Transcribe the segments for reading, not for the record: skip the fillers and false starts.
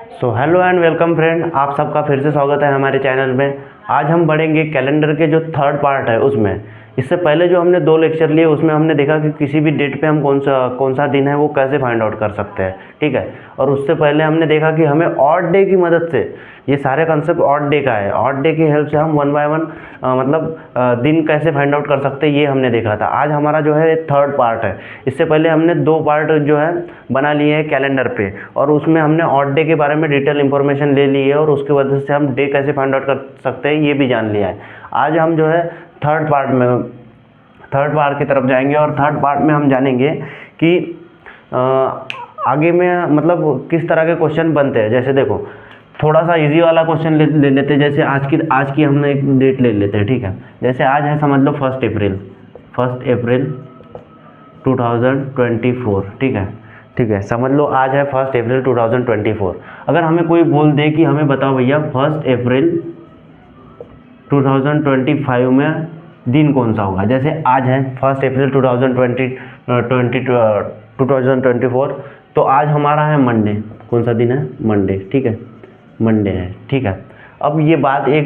So hello and welcome friend, आप सबका फिर से स्वागत है हमारे चैनल में। आज हम बढ़ेंगे कैलेंडर के जो थर्ड पार्ट है उसमें। इससे पहले जो हमने 2 लेक्चर लिए उसमें हमने देखा कि किसी भी डेट पे हम कौन सा दिन है वो कैसे फाइंड आउट कर सकते हैं, ठीक है। और उससे पहले हमने देखा कि हमें ऑड डे की मदद से, ये सारे कंसेप्ट ऑड डे का है, ऑड डे की हेल्प से हम वन बाय वन दिन कैसे फाइंड आउट कर सकते हैं ये हमने देखा था। आज हमारा जो है थर्ड पार्ट है। इससे पहले हमने 2 पार्ट जो है बना लिए हैं कैलेंडर पे, और उसमें हमने ऑड डे के बारे में डिटेल इन्फॉर्मेशन ले ली है और उसकी वजह से हम डे कैसे फाइंड आउट कर सकते हैं ये भी जान लिया है। आज हम जो है थर्ड पार्ट की तरफ जाएंगे और थर्ड पार्ट में हम जानेंगे कि आगे में मतलब किस तरह के क्वेश्चन बनते हैं। जैसे देखो, थोड़ा सा इजी वाला क्वेश्चन ले लेते हैं। जैसे आज की हमने एक डेट ले लेते हैं, ठीक है। जैसे आज है, समझ लो 1 अप्रैल 2024, ठीक है, समझ लो आज है 1 अप्रैल 2024। अगर हमें कोई बोल दे कि हमें बताओ भैया 1 अप्रैल 2025 में दिन कौन सा होगा। जैसे आज है 1 अप्रैल 2024, तो आज हमारा है मंडे। कौन सा दिन है? मंडे, ठीक है, मंडे है, ठीक है। अब एक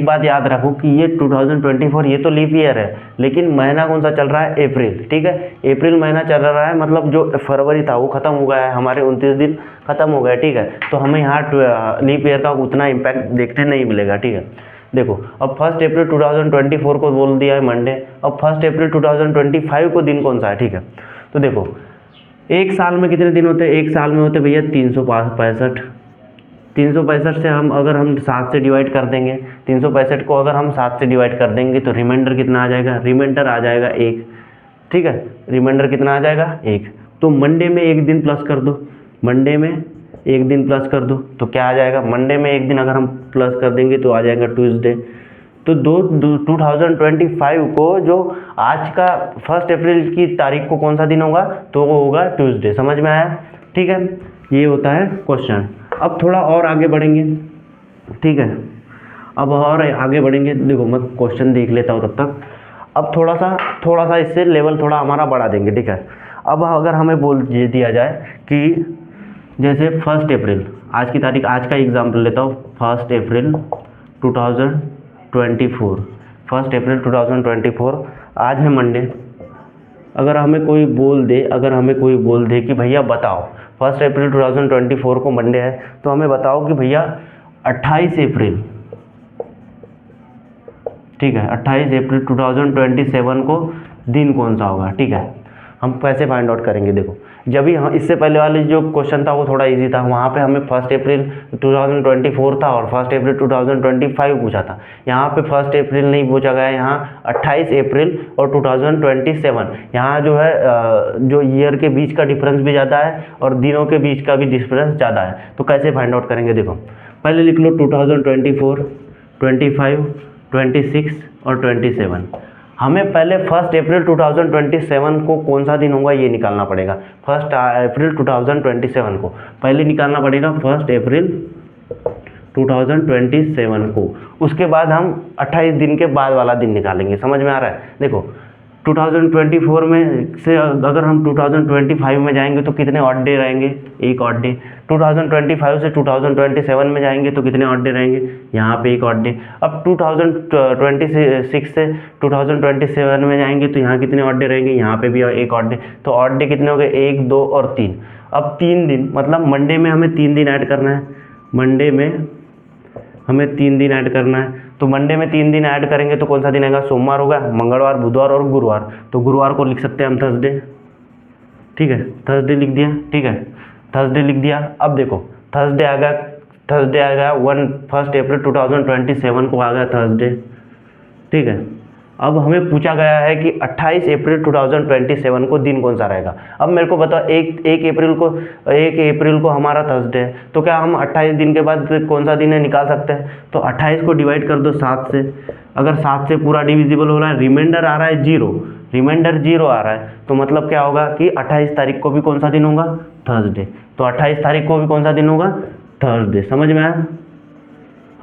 बात याद रखो कि ये 2024 ये तो लीप ईयर है, लेकिन महीना कौन सा चल रहा है? अप्रैल, ठीक है। अप्रैल महीना चल रहा है, मतलब जो फरवरी था वो ख़त्म हो गया है, हमारे 29 दिन ख़त्म हो गए, ठीक है। तो हमें यहाँ लीप ईयर का उतना इम्पैक्ट देखने नहीं मिलेगा, ठीक है। देखो, अब 1 अप्रैल 2024 को बोल दिया है मंडे। अब 1 अप्रैल 2025 को दिन कौन सा है, ठीक है। तो देखो, एक साल में कितने दिन होते हैं? एक साल में होते भैया 365। 365 से अगर हम 7 से डिवाइड कर देंगे, 365 को अगर हम 7 से डिवाइड कर देंगे तो रिमाइंडर कितना आ जाएगा? रिमाइंडर आ जाएगा 1, ठीक है। रिमाइंडर कितना आ जाएगा? 1। तो मंडे में एक दिन प्लस कर दो, मंडे में एक दिन प्लस कर दो तो क्या आ जाएगा? मंडे में एक दिन अगर हम प्लस कर देंगे तो आ जाएगा ट्यूसडे। तो 2025 को जो आज का 1 अप्रैल की तारीख को कौन सा दिन होगा? तो वो होगा ट्यूसडे। समझ में आया? ठीक है, ये होता है क्वेश्चन। अब थोड़ा और आगे बढ़ेंगे, ठीक है। अब और आगे बढ़ेंगे, देखो मैं क्वेश्चन देख लेता हूँ तब तक। अब थोड़ा सा इससे लेवल थोड़ा हमारा बढ़ा देंगे, ठीक है। अब अगर हमें बोल दिया जाए कि जैसे 1 अप्रैल, आज की तारीख, आज का एग्जाम्पल लेता हूँ, 1 अप्रैल 2024, 1 अप्रैल 2024, आज है मंडे। अगर हमें कोई बोल दे कि भैया बताओ 1 अप्रैल 2024 को मंडे है, तो हमें बताओ कि भैया 28 अप्रैल, ठीक है, 28 अप्रैल 2027 को दिन कौन सा होगा, ठीक है। हम कैसे फाइंड आउट करेंगे? देखो, जब भी हम इससे पहले वाले जो क्वेश्चन था वो थोड़ा इजी था, वहाँ पे हमें 1 अप्रैल 2024 था और 1 अप्रैल 2025 पूछा था। यहाँ पे 1 अप्रैल नहीं पूछा गया, यहाँ 28 अप्रैल और 2027। यहाँ जो है जो ईयर के बीच का डिफरेंस भी ज़्यादा है और दिनों के बीच का भी डिफरेंस ज़्यादा है। तो कैसे फाइंड आउट करेंगे? देखो, पहले लिख लो 2024, 25, 26 और 27। हमें पहले 1 अप्रैल 2027 को कौन सा दिन होगा ये निकालना पड़ेगा। 1 अप्रैल 2027 को पहले निकालना पड़ेगा, 1 अप्रैल 2027 को। उसके बाद हम 28 दिन के बाद वाला दिन निकालेंगे। समझ में आ रहा है? देखो, 2024 में से अगर हम 2025 में जाएंगे तो कितने ऑड डे रहेंगे? एक ऑड डे। 2025 से 2027 में जाएंगे तो कितने ऑड डे रहेंगे? यहाँ पे एक ऑड डे। अब 2026 से 2027 में जाएंगे तो यहाँ कितने ऑड डे रहेंगे? यहाँ पे भी एक ऑड डे। तो ऑड डे कितने हो गए? 1, 2 और 3। अब 3 दिन, मतलब मंडे में हमें 3 दिन ऐड करना है। मंडे में हमें 3 दिन ऐड करना है। तो मंडे में 3 दिन ऐड करेंगे तो कौन सा दिन आएगा? सोमवार होगा, मंगलवार, बुधवार और गुरुवार। तो गुरुवार को लिख सकते हैं हम थर्सडे, ठीक है, थर्सडे लिख दिया, ठीक है, थर्सडे लिख दिया। अब देखो, थर्सडे आ गया 1 अप्रैल 2027 को आ गया थर्सडे, ठीक है। अब हमें पूछा गया है कि 28 अप्रैल 2027 को दिन कौन सा रहेगा। अब मेरे को बताओ, 1 अप्रैल को हमारा थर्सडे है, तो क्या हम 28 दिन के बाद कौन सा दिन है निकाल सकते हैं? तो 28 को डिवाइड कर दो 7 से। अगर 7 से पूरा डिविजिबल हो रहा है, रिमाइंडर आ रहा है 0, रिमाइंडर 0 आ रहा है, तो मतलब क्या होगा कि 28 तारीख को भी कौन सा दिन होगा? थर्सडे। तो 28 तारीख को भी कौन सा दिन होगा? थर्सडे। समझ में आया?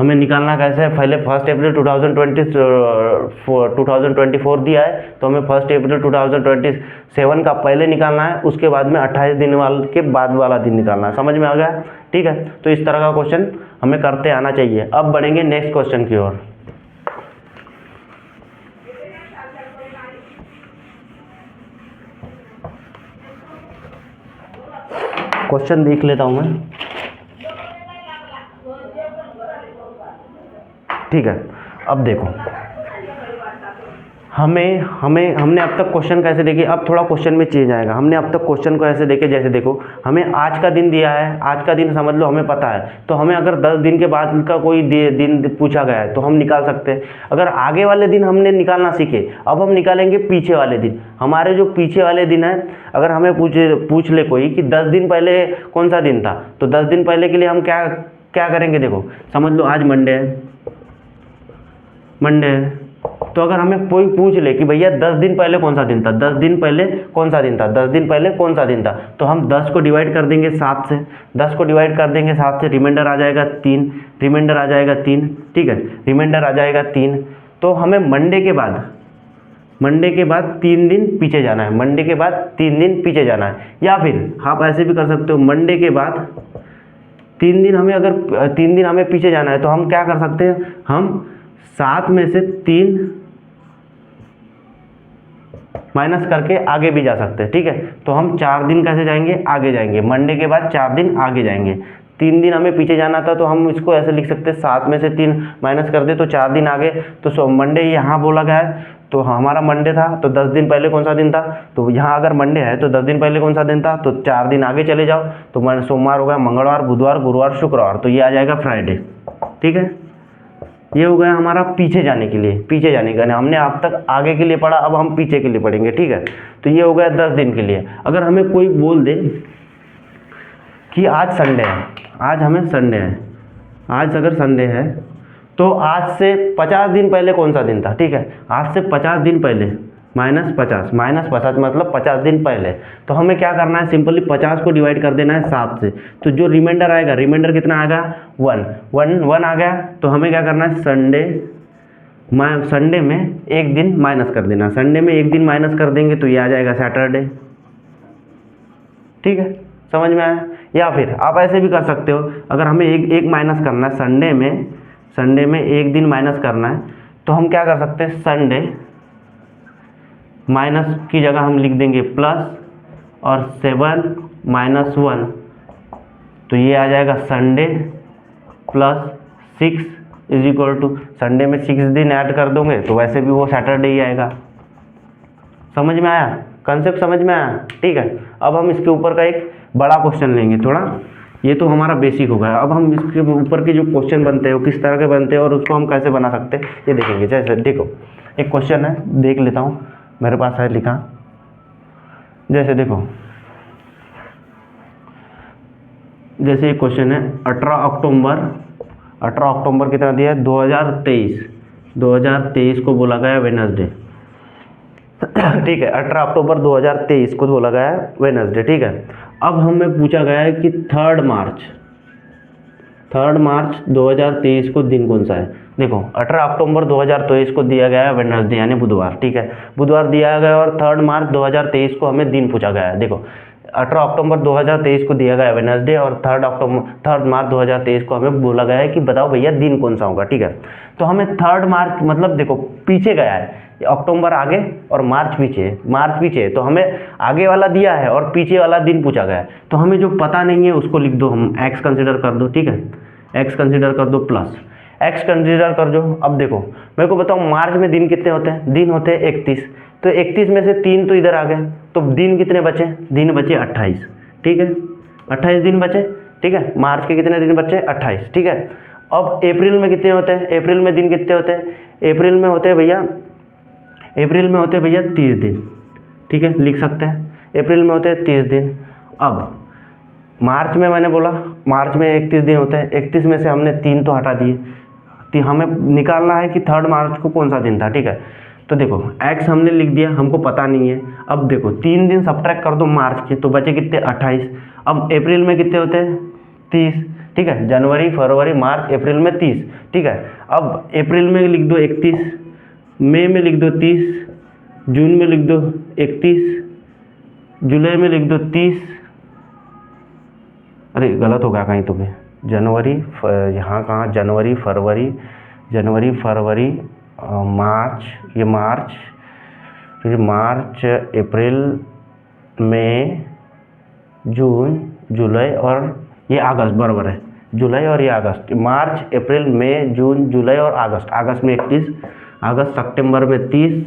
हमें निकालना कैसे है, पहले 1 अप्रैल 2024 दिया है, तो हमें 1 अप्रैल 2027 का पहले निकालना है, उसके बाद में 28 दिन वाले के बाद वाला दिन निकालना है। समझ में आ गया? ठीक है, तो इस तरह का क्वेश्चन हमें करते आना चाहिए। अब बढ़ेंगे नेक्स्ट क्वेश्चन की ओर। क्वेश्चन देख लेता हूं मैं। ठीक है, अब देखो हमने अब तक क्वेश्चन कैसे देखे, अब थोड़ा क्वेश्चन में चेंज आएगा। हमने अब तक क्वेश्चन को ऐसे देखे, जैसे देखो हमें आज का दिन दिया है, आज का दिन समझ लो हमें पता है, तो हमें अगर 10 दिन के बाद का कोई दिन पूछा गया है तो हम निकाल सकते हैं। अगर आगे वाले दिन हमने निकालना सीखे, अब हम निकालेंगे पीछे वाले दिन। हमारे जो पीछे वाले दिन है, अगर हमें पूछ ले कोई कि 10 दिन पहले कौन सा दिन था, तो 10 दिन पहले के लिए हम क्या करेंगे। देखो समझ लो आज मंडे है, तो अगर हमें कोई पूछ ले कि भैया 10 दिन पहले कौन सा दिन था, 10 दिन पहले कौन सा दिन था, 10 दिन पहले कौन सा दिन था, तो हम 10 को डिवाइड कर देंगे 7 से, 10 को डिवाइड कर देंगे 7 से, रिमाइंडर आ जाएगा 3, रिमाइंडर आ जाएगा 3, ठीक है, रिमाइंडर आ जाएगा 3। तो हमें मंडे के बाद 3 दिन पीछे जाना है, मंडे के बाद 3 दिन पीछे जाना है। या फिर आप ऐसे भी कर सकते हो, मंडे के बाद 3 दिन हमें, अगर 3 दिन हमें पीछे जाना है तो हम क्या कर सकते हैं, हम 7 में से 3 माइनस करके आगे भी जा सकते हैं। ठीक है, तो हम 4 दिन कैसे जाएंगे, आगे जाएंगे, मंडे के बाद 4 दिन आगे जाएंगे। 3 दिन हमें पीछे जाना था, तो हम इसको ऐसे लिख सकते हैं, 7 में से 3 माइनस कर दे तो 4 दिन आगे। तो मंडे यहाँ बोला गया है, तो हमारा मंडे था, तो 10 दिन पहले कौन सा दिन था, तो यहाँ अगर मंडे है तो 10 दिन पहले कौन सा दिन था, तो 4 दिन आगे चले जाओ, तो सोमवार हो गया, मंगलवार, बुधवार, गुरुवार, शुक्रवार, तो ये आ जाएगा फ्राइडे। ठीक है, ये हो गया हमारा पीछे जाने के लिए, पीछे जाने का। हमने अब तक आगे के लिए पढ़ा, अब हम पीछे के लिए पढ़ेंगे। ठीक है, तो ये हो गया 10 दिन के लिए। अगर हमें कोई बोल दे कि आज संडे है, आज हमें संडे है, आज अगर संडे है तो आज से 50 दिन पहले कौन सा दिन था। ठीक है, आज से 50 दिन पहले -50 मतलब 50 दिन पहले। तो हमें क्या करना है, सिंपली 50 को डिवाइड कर देना है 7 से, तो जो रिमाइंडर आएगा, रिमाइंडर कितना आएगा, 1 आ गया। तो हमें क्या करना है, संडे में एक दिन माइनस कर देना, संडे में एक दिन माइनस कर देंगे तो ये आ जाएगा सैटरडे। ठीक है, समझ में आया? या फिर आप ऐसे भी कर सकते हो, अगर हमें एक माइनस करना है, संडे में एक दिन माइनस करना है, तो हम क्या कर सकते हैं, संडे माइनस की जगह हम लिख देंगे प्लस और 7 - 1, तो ये आ जाएगा संडे प्लस 6 = संडे में 6 दिन ऐड कर दोगे तो वैसे भी वो सैटरडे ही आएगा। समझ में आया? कंसेप्ट समझ में आया? ठीक है, अब हम इसके ऊपर का एक बड़ा क्वेश्चन लेंगे थोड़ा। ये तो हमारा बेसिक हो गया। अब हम इसके ऊपर के जो क्वेश्चन बनते हैं वो किस तरह के बनते हैं और उसको हम कैसे बना सकते हैं ये देखेंगे। जैसे देखो एक क्वेश्चन है, देख लेता हूँ, मेरे पास है लिखा। जैसे देखो, जैसे एक क्वेश्चन है 18 अक्टूबर कितना दिया है, 2023 को बोला गया वेडनेसडे। ठीक है, 18 अक्टूबर 2023 को बोला गया है वेडनेसडे। ठीक है, अब हमें पूछा गया है कि 3 मार्च 2023 को दिन कौन सा है। देखो 18 अक्टूबर 2023 को दिया गया है वेडनेसडे यानी बुधवार। ठीक है, बुधवार दिया गया और 3 मार्च 2023 को हमें दिन पूछा गया है। देखो 18 अक्टूबर 2023 को दिया गया है वेडनेसडे और 3 मार्च 2023 को हमें बोला गया है कि बताओ भैया दिन कौन सा होगा। ठीक है, तो हमें 3 मार्च मतलब देखो पीछे गया है, अक्टूबर आगे और मार्च पीछे, तो हमें आगे वाला दिया है और पीछे वाला दिन पूछा गया है। तो हमें जो पता नहीं है उसको लिख दो, हम एक्स कंसिडर कर दो। ठीक है, एक्स कंसिडर कर दो प्लस एक्स कंसिडर कर दो। अब देखो मेरे को बताओ मार्च में दिन कितने होते हैं, दिन होते हैं 31, तो 31 में से 3 तो इधर आ गए, तो दिन कितने बचे, दिन बचे 28। ठीक है, 28 दिन बचे। ठीक है, मार्च के कितने दिन बचे, 28। ठीक है, अब अप्रैल में कितने होते हैं, अप्रैल में दिन कितने होते हैं, अप्रैल में होते हैं भैया 30 दिन। ठीक है, लिख सकते हैं अप्रैल में होते हैं 30 दिन। अब मार्च में मैंने बोला मार्च में 31 दिन होते हैं, 31 में से हमने 3 तो हटा दिए, हमें निकालना है कि 3 मार्च को कौन सा दिन था। ठीक है, तो देखो एक्स हमने लिख दिया, हमको पता नहीं है। अब देखो 3 दिन सब्ट्रैक्ट कर दो मार्च के, तो बचे कितने, 28। अब अप्रैल में कितने होते हैं, 30, ठीक है। जनवरी, फरवरी, मार्च, अप्रैल में 30, ठीक है। अब अप्रैल में लिख दो 31, मई में लिख दो 30, जून में लिख दो 31, जुलाई में लिख दो 30, अरे गलत हो गया कहीं तो भी, जनवरी, यहाँ कहाँ, जनवरी फरवरी मार्च, ये मार्च, फिर मार्च, अप्रैल, मई, जून, जुलाई और ये अगस्त, बराबर है, जुलाई और ये अगस्त, मार्च, अप्रैल, मई, जून, जुलाई और अगस्त। अगस्त में 31, अगस्त, सितंबर में 30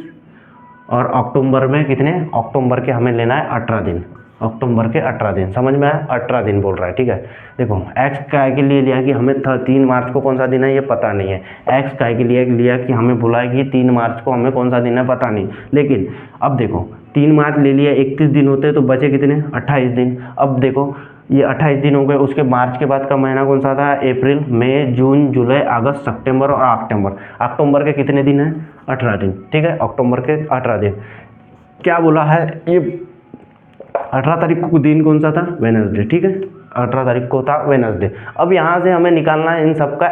और अक्टूबर में कितने, अक्टूबर के हमें लेना है 18 दिन, अक्टूबर के 18 दिन, समझ में आया, 18 दिन बोल रहा है, ठीक है। देखो एक्स काय के लिए लिया कि हमें 3 मार्च को कौन सा दिन है ये पता नहीं है, एक्स काय के लिए लिया कि हमें बोला है कि 3 मार्च को हमें कौन सा दिन है पता नहीं, लेकिन अब देखो 3 मार्च ले लिया, 31 दिन होते हैं तो बचे कितने, 28 दिन। अब देखो ये 28 दिन हो गए, उसके मार्च के बाद का महीना कौन सा था, अप्रैल, मई, जून, जुलाई, अगस्त, सितंबर और अक्टूबर। अक्टूबर के कितने दिन हैं, 18 दिन, ठीक है, अक्टूबर के 18 दिन। क्या बोला है ये, 18 तारीख को दिन कौन सा था, वेडनेसडे, ठीक है, 18 तारीख को था वेडनेसडे। अब यहाँ से हमें निकालना है इन सब का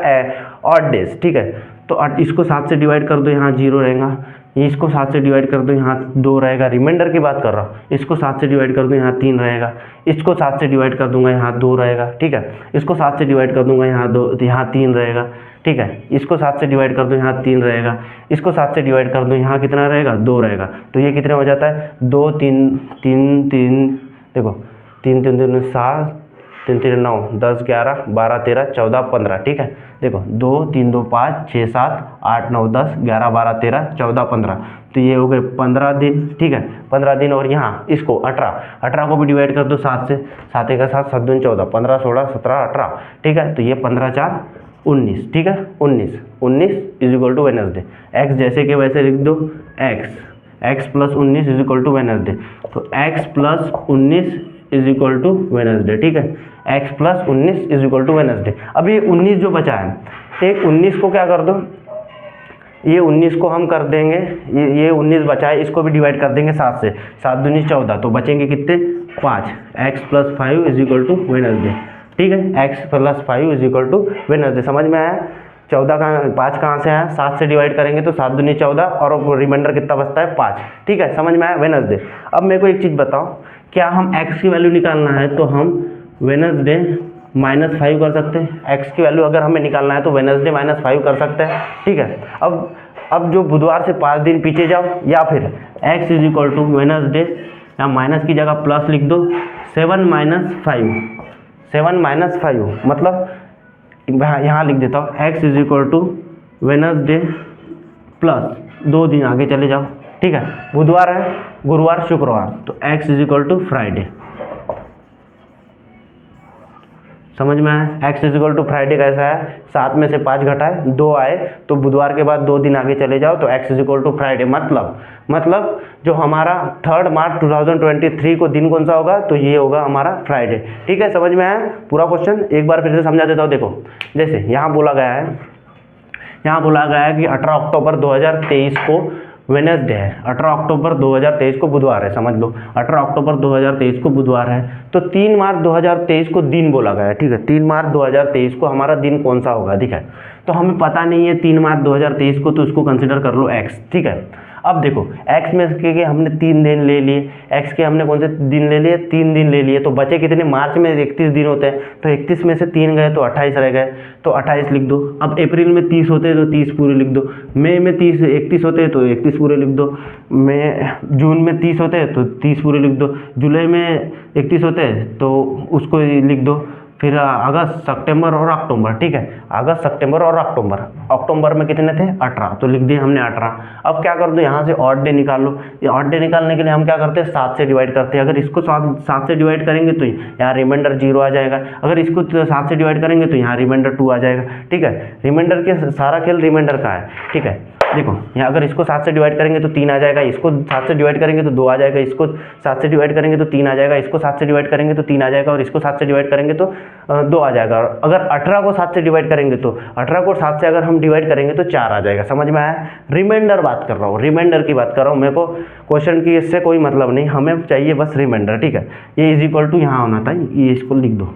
ऑड डेज, ठीक है। तो इसको 7 से डिवाइड कर दो, यहाँ 0 रहेगा, इसको 7 से डिवाइड कर दो, यहाँ 2 रहेगा, रिमाइंडर की बात कर रहा हूँ। इसको 7 से डिवाइड कर दो, यहाँ 3 रहेगा, इसको 7 से डिवाइड कर दूंगा, यहाँ 2 रहेगा, ठीक है। इसको 7 से डिवाइड कर दूंगा, यहाँ 2, यहाँ 3 रहेगा, ठीक है। इसको 7 से डिवाइड कर दो, यहाँ 3 रहेगा, इसको 7 से डिवाइड कर दो, यहाँ कितना रहेगा, 2 रहेगा। तो ये कितना हो जाता है, 2 3 3 3, देखो 3 3 3 7, 3 3 9, 10 11 12 13 14 15, ठीक है। देखो 2 3 2 5 6 7 8 9 10 11 12 13 14 15, तो ये हो गए 15 दिन, ठीक है, 15 दिन। और यहाँ इसको 18 को भी डिवाइड कर दो 7 से, 7 1 7 7 2 14, 15 16 17 18, ठीक है। तो ये 15 4 19, ठीक है, 19 is equal to Wednesday. X जैसे कि वैसे लिख दो, x plus 19 is equal to Wednesday. तो x plus 19 is equal to Wednesday, ठीक है, x plus 19 is equal to Wednesday. अब ये 19 जो बचा है, एक 19 को क्या कर दो, ये 19 को हम कर देंगे, ये 19 बचा है, इसको भी डिवाइड कर देंगे 7 से, 7 दूनी 14, तो बचेंगे कितने, 5। X plus 5 is equal to Wednesday, ठीक है, x plus 5 is equal to Wednesday. समझ में आया। 14 का 5 कहाँ से आया, 7 से डिवाइड करेंगे तो 7 दूनी 14 और रिमाइंडर कितना बचता है, 5, ठीक है, समझ में आया, वेडनेसडे। अब मेरे को एक चीज़ बताओ, क्या हम x की वैल्यू निकालना है तो हम वेडनेसडे -5 कर सकते हैं। x की वैल्यू अगर हमें निकालना है तो वेडनेसडे -5 कर सकते हैं, ठीक है। अब जो बुधवार से 5 दिन पीछे जाओ, या फिर x is equal to Wednesday, या माइनस की जगह प्लस लिख दो, 7 - 5, मतलब यहाँ लिख देता हूँ, x is equal to Wednesday plus 2 दिन आगे चले जाओ, ठीक है, बुधवार है, गुरुवार, शुक्रवार, तो x is equal to Friday. समझ में आया, x is equal to Friday कैसा है, 7 में से 5 घटाए 2 आए, तो बुधवार के बाद 2 दिन आगे चले जाओ तो x is equal to Friday. मतलब जो हमारा 3 मार्च 2023 को दिन कौन सा होगा, तो ये होगा हमारा फ्राइडे, ठीक है। समझ में आया पूरा क्वेश्चन, एक बार फिर से समझा देता हूँ। देखो जैसे यहाँ बोला गया है कि 18 अक्टूबर 2023 को वेडनेसडे है, 18 अक्टूबर 2023 को बुधवार है, समझ लो 18 अक्टूबर 2023 को बुधवार है, तो 3 मार्च 2023 को दिन बोला गया है, ठीक है, 3 मार्च 2023 को हमारा दिन कौन सा होगा, ठीक है। तो हमें पता नहीं है 3 मार्च 2023 को, तो इसको कंसिडर कर लो x, ठीक है। अब देखो x में के हमने 3 दिन ले लिए, x के हमने कौन से दिन ले लिए, 3 दिन ले लिए, तो बचे कितने, मार्च में 31 दिन होते हैं, तो 31 में से 3 गए तो 28 रह गए, तो 28 लिख दो। अब अप्रैल में 30 होते हैं तो 30 पूरे लिख दो, मई में 31 होते हैं तो 31 पूरे लिख दो, जून में 30 होते हैं तो 30 पूरे लिख दो, जुलाई में 31 होते हैं तो उसको लिख दो, फिर अगस्त, सितंबर और अक्टूबर, ठीक है, अगस्त, सितंबर और अक्टूबर में कितने थे, 18, तो लिख दिए हमने 18। अब क्या कर दो, यहाँ से ऑड डे निकाल लो। ये ऑड डे निकालने के लिए हम क्या करते हैं, 7 से डिवाइड करते हैं। अगर इसको 7 से डिवाइड करेंगे तो यहाँ रिमाइंडर 0 आ जाएगा, अगर इसको 7 से डिवाइड करेंगे तो यहाँ रिमाइंडर 2 आ जाएगा, ठीक है। रिमाइंडर के सारा खेल रिमाइंडर का है, ठीक है। देखो यहाँ अगर इसको 7 से डिवाइड करेंगे तो 3 आ जाएगा, इसको 7 से डिवाइड करेंगे तो 2 आ जाएगा, इसको 7 से डिवाइड करेंगे तो 3 आ जाएगा, इसको 7 से डिवाइड करेंगे तो 3 आ जाएगा, और इसको 7 से डिवाइड करेंगे तो 2 आ जाएगा। अगर 18 को 7 से डिवाइड करेंगे तो 18 को 7 से अगर हम डिवाइड करेंगे तो 4 आ जाएगा। समझ में आया, रिमाइंडर बात कर रहा हूँ, रिमाइंडर की बात कर रहा हूँ, मेरे को क्वेश्चन की इससे कोई मतलब नहीं, हमें चाहिए बस रिमाइंडर, ठीक है। ये इज इक्वल टू यहाँ होना था, ये इसको लिख दो,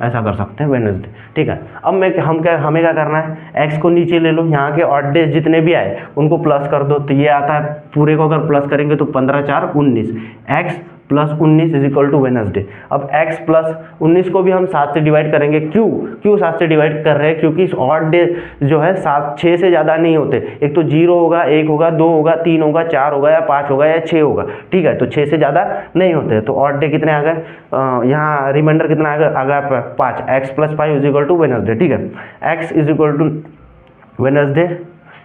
ऐसा कर सकते हैं वेडनेसडे, ठीक है। अब हमें क्या करना है, एक्स को नीचे ले लो, यहाँ के ऑड डेज जितने भी आए उनको प्लस कर दो, तो ये आता है पूरे को अगर प्लस करेंगे तो 15 4 19, x plus 19 is equal to Wednesday. अब x प्लस 19 को भी हम 7 से डिवाइड करेंगे, क्यों 7 से डिवाइड कर रहे हैं, क्योंकि इस ऑड डे जो है 6 से ज़्यादा नहीं होते, एक तो 0 होगा, 1 होगा, 2 होगा, 3 होगा, 4 होगा या 5 होगा या 6 होगा, ठीक है। तो 6 से ज़्यादा नहीं होते, तो ऑड डे कितने आ गए, यहाँ रिमाइंडर कितना आ गया 5, x plus 5 is equal to Wednesday, ठीक है। X is equal to Wednesday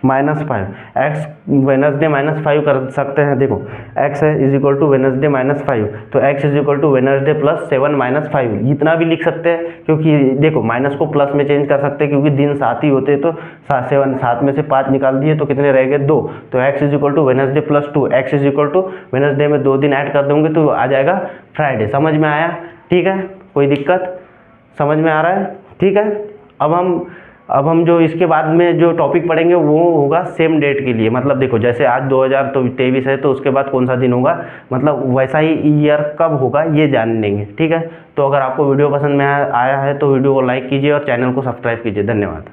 -5, x Wednesday -5 कर सकते हैं, देखो एक्स है इज इक्वल टू वेडनेसडे -5, तो x is equal to Wednesday plus 7 -5, इतना भी लिख सकते हैं, क्योंकि देखो माइनस को प्लस में चेंज कर सकते हैं, क्योंकि दिन 7 ही होते हैं, तो 7 में से 5 निकाल दिए तो कितने रह गए 2, तो x is equal to Wednesday plus 2, x is equal to Wednesday में 2 दिन ऐड कर देंगे तो आ जाएगा फ्राइडे। समझ में आया, ठीक है, कोई दिक्कत, समझ में आ रहा है, ठीक है। अब हम जो इसके बाद में जो टॉपिक पढ़ेंगे वो होगा सेम डेट के लिए, मतलब देखो जैसे आज 2023 है तो उसके बाद कौन सा दिन होगा, मतलब वैसा ही ईयर कब होगा ये जान लेंगे, ठीक है। तो अगर आपको वीडियो पसंद में आया है तो वीडियो को लाइक कीजिए और चैनल को सब्सक्राइब कीजिए। धन्यवाद।